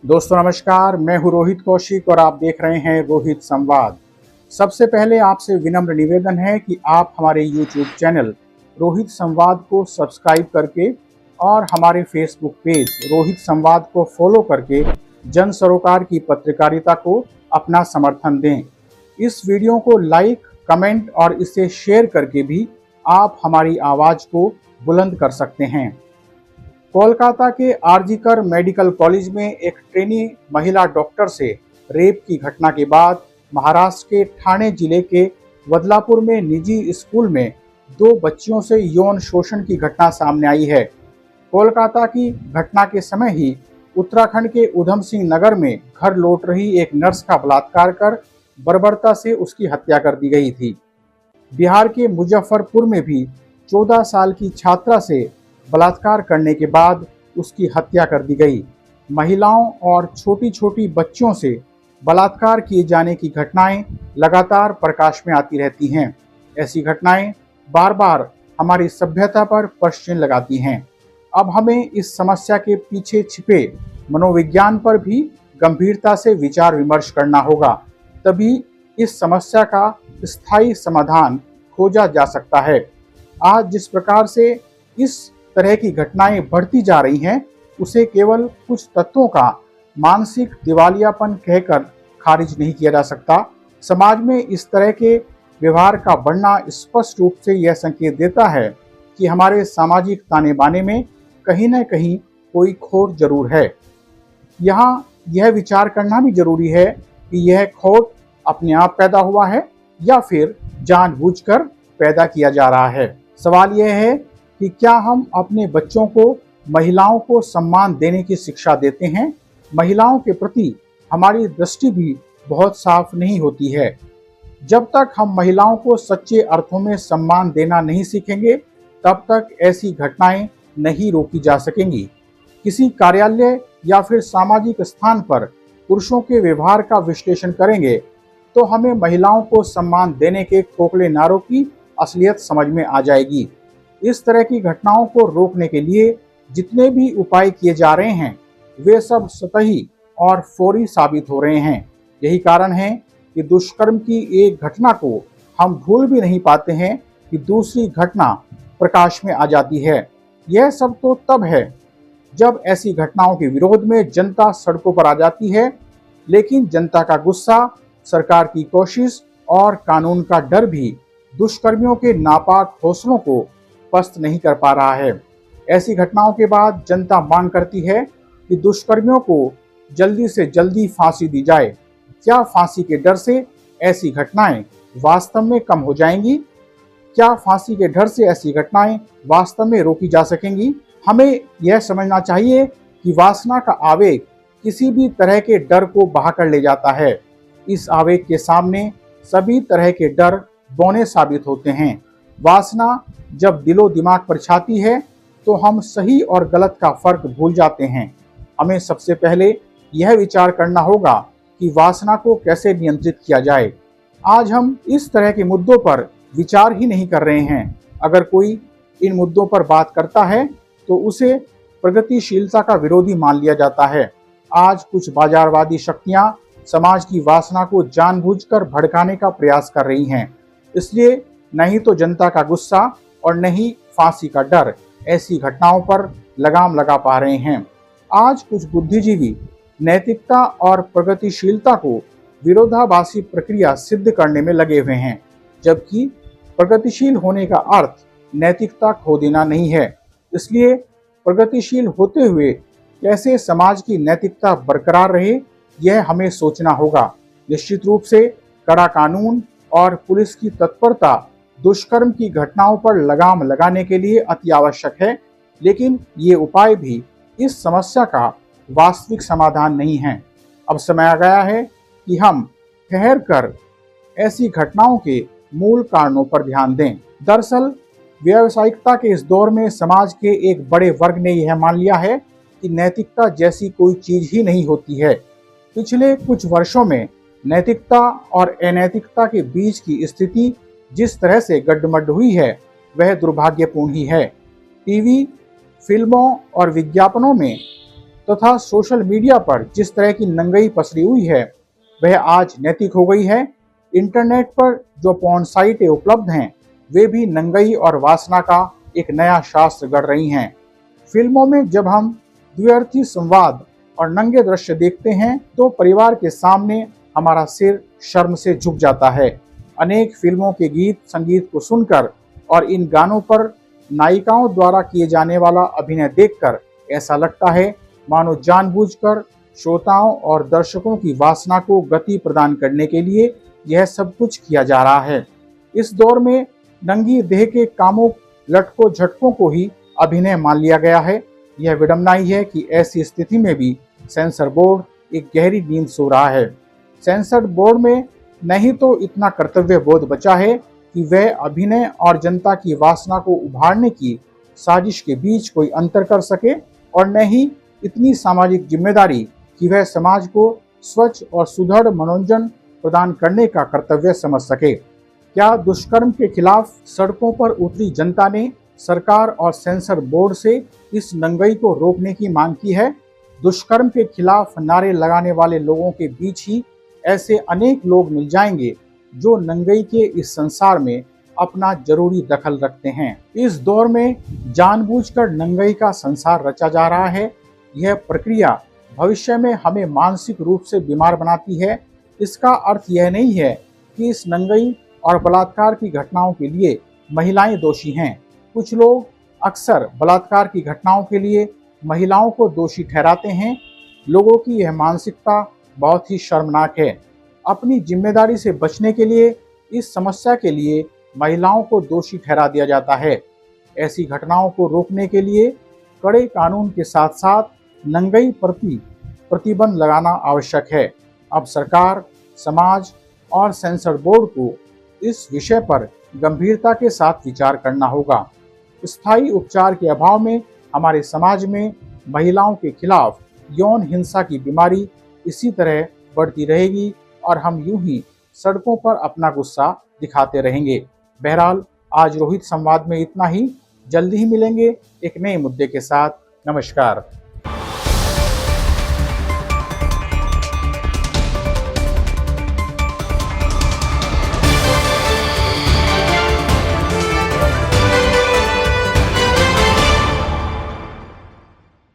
दोस्तों नमस्कार, मैं हूं रोहित कौशिक और आप देख रहे हैं रोहित संवाद। सबसे पहले आपसे विनम्र निवेदन है कि आप हमारे YouTube चैनल रोहित संवाद को सब्सक्राइब करके और हमारे फेसबुक पेज रोहित संवाद को फॉलो करके जन सरोकार की पत्रकारिता को अपना समर्थन दें। इस वीडियो को लाइक, कमेंट और इसे शेयर करके भी आप हमारी आवाज़ को बुलंद कर सकते हैं। कोलकाता के आरजीकर मेडिकल कॉलेज में एक ट्रेनी महिला डॉक्टर से रेप की घटना के बाद महाराष्ट्र के ठाणे जिले के बदलापुर में निजी स्कूल में 2 बच्चियों से यौन शोषण की घटना सामने आई है। कोलकाता की घटना के समय ही उत्तराखंड के उधम सिंह नगर में घर लौट रही एक नर्स का बलात्कार कर बर्बरता से उसकी हत्या कर दी गई थी। बिहार के मुजफ्फरपुर में भी 14 साल की छात्रा से बलात्कार करने के बाद उसकी हत्या कर दी गई। महिलाओं और छोटी छोटी बच्चियों से बलात्कार किए जाने की घटनाएं लगातार प्रकाश में आती रहती हैं। ऐसी घटनाएं बार बार हमारी सभ्यता पर प्रश्न चिन्ह लगाती हैं। अब हमें इस समस्या के पीछे छिपे मनोविज्ञान पर भी गंभीरता से विचार विमर्श करना होगा, तभी इस समस्या का स्थायी समाधान खोजा जा सकता है। आज जिस प्रकार से इस तरह की घटनाएं बढ़ती जा रही हैं, उसे केवल कुछ तत्वों का मानसिक दिवालियापन कहकर खारिज नहीं किया जा सकता। समाज में इस तरह के व्यवहार का बढ़ना स्पष्ट रूप से यह संकेत देता है कि हमारे सामाजिक ताने बाने में कहीं न कहीं कोई खोट जरूर है। यहाँ यह विचार करना भी जरूरी है कि यह खोट अपने आप पैदा हुआ है या फिर जानबूझकर पैदा किया जा रहा है। सवाल यह है कि क्या हम अपने बच्चों को महिलाओं को सम्मान देने की शिक्षा देते हैं? महिलाओं के प्रति हमारी दृष्टि भी बहुत साफ नहीं होती है। जब तक हम महिलाओं को सच्चे अर्थों में सम्मान देना नहीं सीखेंगे, तब तक ऐसी घटनाएं नहीं रोकी जा सकेंगी। किसी कार्यालय या फिर सामाजिक स्थान पर पुरुषों के व्यवहार का विश्लेषण करेंगे तो हमें महिलाओं को सम्मान देने के खोखले नारों की असलियत समझ में आ जाएगी। इस तरह की घटनाओं को रोकने के लिए जितने भी उपाय किए जा रहे हैं, वे सब सतही और फौरी साबित हो रहे हैं। यही कारण है कि दुष्कर्म की एक घटना को हम भूल भी नहीं पाते हैं कि दूसरी घटना प्रकाश में आ जाती है। यह सब तो तब है जब ऐसी घटनाओं के विरोध में जनता सड़कों पर आ जाती है, लेकिन जनता का गुस्सा, सरकार की कोशिश और कानून का डर भी दुष्कर्मियों के नापाक हौसलों को पस्त नहीं कर पा रहा है। ऐसी घटनाओं के बाद जनता मांग करती है कि दुष्कर्मियों को जल्दी से जल्दी फांसी दी जाए। क्या फांसी के डर से ऐसी घटनाएं वास्तव में कम हो जाएंगी? क्या फांसी के डर से ऐसी घटनाएं वास्तव में रोकी जा सकेंगी? हमें यह समझना चाहिए कि वासना का आवेग किसी भी तरह के डर को बहाकर ले जाता है। इस आवेग के सामने सभी तरह के डर बौने साबित होते हैं। वासना जब दिलो दिमाग पर छाती है तो हम सही और गलत का फर्क भूल जाते हैं। हमें सबसे पहले यह विचार करना होगा कि वासना को कैसे नियंत्रित किया जाए। आज हम इस तरह के मुद्दों पर विचार ही नहीं कर रहे हैं। अगर कोई इन मुद्दों पर बात करता है तो उसे प्रगतिशीलता का विरोधी मान लिया जाता है। आज कुछ बाजारवादी शक्तियां समाज की वासना को जानबूझकर भड़काने का प्रयास कर रही हैं। इसलिए नहीं तो जनता का गुस्सा और न ही फांसी का डर ऐसी घटनाओं पर लगाम लगा पा रहे हैं। आज कुछ बुद्धिजीवी नैतिकता और प्रगतिशीलता को विरोधाभासी प्रक्रिया सिद्ध करने में लगे हुए हैं, जबकि प्रगतिशील होने का अर्थ नैतिकता खो देना नहीं है। इसलिए प्रगतिशील होते हुए कैसे समाज की नैतिकता बरकरार रहे, यह हमें सोचना होगा। निश्चित रूप से कड़ा कानून और पुलिस की तत्परता दुष्कर्म की घटनाओं पर लगाम लगाने के लिए अति आवश्यक है, लेकिन ये उपाय भी इस समस्या का वास्तविक समाधान नहीं है। अब समय आ गया है कि हम ठहर कर ऐसी घटनाओं के मूल कारणों पर ध्यान दें। दरअसल व्यावसायिकता के इस दौर में समाज के एक बड़े वर्ग ने यह मान लिया है कि नैतिकता जैसी कोई चीज ही नहीं होती है। पिछले कुछ वर्षों में नैतिकता और अनैतिकता के बीच की स्थिति जिस तरह से गड्ढमड्ढ हुई है, वह दुर्भाग्यपूर्ण ही है। टीवी, फिल्मों और विज्ञापनों में तथा सोशल मीडिया पर जिस तरह की नंगई पसरी हुई है वह आज नैतिक हो गई है। इंटरनेट पर जो पॉर्न साइटें उपलब्ध हैं वे भी नंगई और वासना का एक नया शास्त्र गढ़ रही हैं। फिल्मों में जब हम द्व्यर्थी संवाद और नंगे दृश्य देखते हैं तो परिवार के सामने हमारा सिर शर्म से झुक जाता है। अनेक फिल्मों के गीत संगीत को सुनकर और इन गानों पर नायिकाओं द्वारा किए जाने वाला अभिनय देखकर ऐसा लगता है मानो जानबूझकर श्रोताओं और दर्शकों की वासना को गति प्रदान करने के लिए यह सब कुछ किया जा रहा है। इस दौर में नंगी देह के कामुक लटकों झटकों को ही अभिनय मान लिया गया है। यह विडंबना ही है कि ऐसी स्थिति में भी सेंसर बोर्ड एक गहरी नींद सो रहा है। सेंसर बोर्ड में नहीं तो इतना कर्तव्य बोध बचा है कि वह अभिनय और जनता की वासना को उभारने की साजिश के बीच कोई अंतर कर सके और न ही इतनी सामाजिक जिम्मेदारी कि वह समाज को स्वच्छ और सुदृढ़ मनोरंजन प्रदान करने का कर्तव्य समझ सके। क्या दुष्कर्म के खिलाफ सड़कों पर उतरी जनता ने सरकार और सेंसर बोर्ड से इस नंगई को रोकने की मांग की है? दुष्कर्म के खिलाफ नारे लगाने वाले लोगों के बीच ही ऐसे अनेक लोग मिल जाएंगे जो नंगई के इस संसार में अपना जरूरी दखल रखते हैं। इस दौर में जानबूझकर नंगई का संसार रचा जा रहा है। यह प्रक्रिया भविष्य में हमें मानसिक रूप से बीमार बनाती है। इसका अर्थ यह नहीं है कि इस नंगई और बलात्कार की घटनाओं के लिए महिलाएं दोषी हैं। कुछ लोग अक्सर बलात्कार की घटनाओं के लिए महिलाओं को दोषी ठहराते हैं। लोगों की यह मानसिकता बहुत ही शर्मनाक है। अपनी जिम्मेदारी से बचने के लिए इस समस्या के लिए महिलाओं को दोषी ठहरा दिया जाता है। ऐसी घटनाओं को रोकने के लिए कड़े कानून के साथ साथ नंगई प्रति प्रतिबंध लगाना आवश्यक है। अब सरकार, समाज और सेंसर बोर्ड को इस विषय पर गंभीरता के साथ विचार करना होगा। स्थायी उपचार के अभाव में हमारे समाज में महिलाओं के खिलाफ यौन हिंसा की बीमारी इसी तरह बढ़ती रहेगी और हम यूं ही सड़कों पर अपना गुस्सा दिखाते रहेंगे। बहरहाल आज रोहित संवाद में इतना ही। जल्दी ही मिलेंगे एक नए मुद्दे के साथ। नमस्कार।